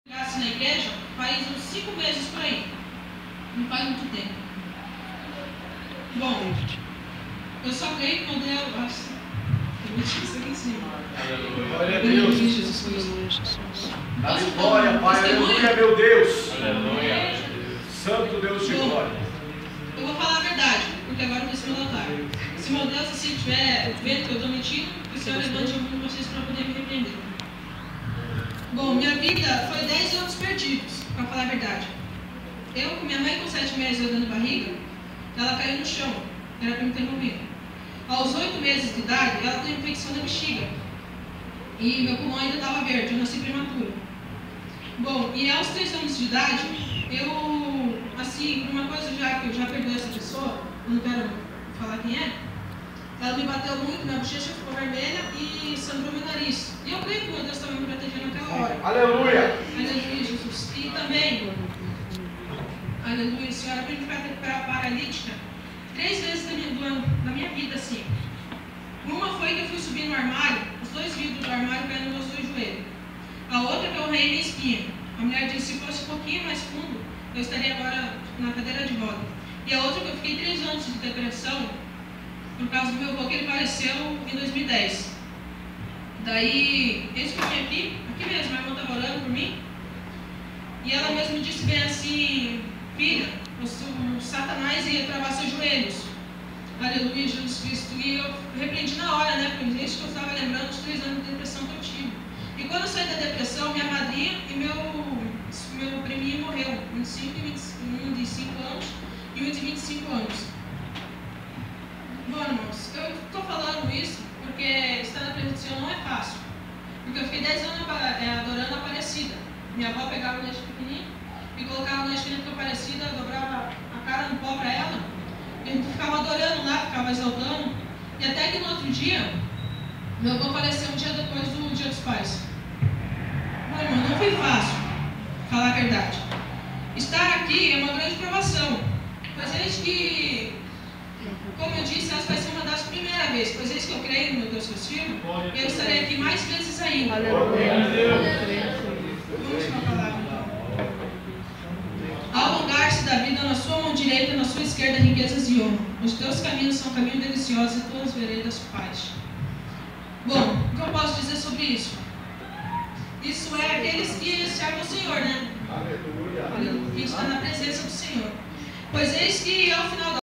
Na igreja faz uns 5 meses por aí, não faz muito tempo. Bom, eu só creio que meu Deus, nossa, eu vou isso aqui em cima. Glória a Deus. Da vitória, Pai, aleluia, meu Deus. Aleluia. Santo Deus de glória. Eu vou falar a verdade, porque agora eu disse meu altar. Se meu Deus assim estiver vendo que eu estou mentindo, que o Senhor levante algum de vocês para poder me repreender. Bom, minha vida foi 10 anos perdidos, para falar a verdade. Eu, com minha mãe com 7 meses eu dando barriga, ela caiu no chão, era para me ter morrido. Aos 8 meses de idade, ela teve infecção na bexiga. E meu pulmão ainda estava verde, eu nasci prematuro. Bom, e aos 3 anos de idade, eu, assim, uma coisa já que eu já perdoei essa pessoa, eu não quero falar quem é, ela me bateu muito, minha bochecha ficou vermelha e sangrou meu nariz. E eu creio que meu Deus estava me protegendo naquela hora. Aleluia! Aleluia, Jesus. E também, aleluia, Senhora, para mim ficar paralítica 3 vezes na minha vida, assim. Uma foi que eu fui subir no armário, os 2 vidros do armário caíram nos meus 2 joelhos. A outra que eu arranhei minha espinha. A mulher disse, se fosse um pouquinho mais fundo, eu estaria agora na cadeira de roda. E a outra que eu fiquei 3 anos de depressão, por causa do meu avô, que ele faleceu em 2010. Daí, eis que eu vim aqui mesmo, minha irmã estava orando por mim, e ela mesma me disse bem assim, filha, o Satanás ia travar seus joelhos. Aleluia, Jesus Cristo. E eu repreendi na hora, né? Porque isso que eu estava lembrando dos 3 anos de depressão que eu tive. E quando eu saí da depressão, minha madrinha e meu priminho morreu. Um de 5 anos e um de 25 anos. Bom, irmãos, eu estou falando isso porque estar na presença do Senhor não é fácil. Porque eu fiquei 10 anos adorando a Aparecida. Minha avó pegava o leite pequenininho e colocava o leite pequenininho com a Aparecida, dobrava a cara no pó para ela. E a gente ficava adorando lá, ficava exaltando. E até que no outro dia, meu avô faleceu um dia depois do Dia dos Pais. Bom, irmão, não foi fácil, falar a verdade. Estar aqui é uma grande provação. Pois eis que, como eu disse, essa vai ser uma das primeiras vezes. Pois eis que eu creio no meu Deus que eu sirvo, e eu estarei aqui mais vezes ainda. Vamos com a palavra, então. Alongar-se da vida na sua mão direita e na sua esquerda riquezas e honra. Os teus caminhos são caminhos deliciosos e tuas veredas paz. Bom, o que eu posso dizer sobre isso? Isso é aqueles que servem o Senhor, né? Aleluia! Que estão na presença do Senhor. Pois eis que ao final da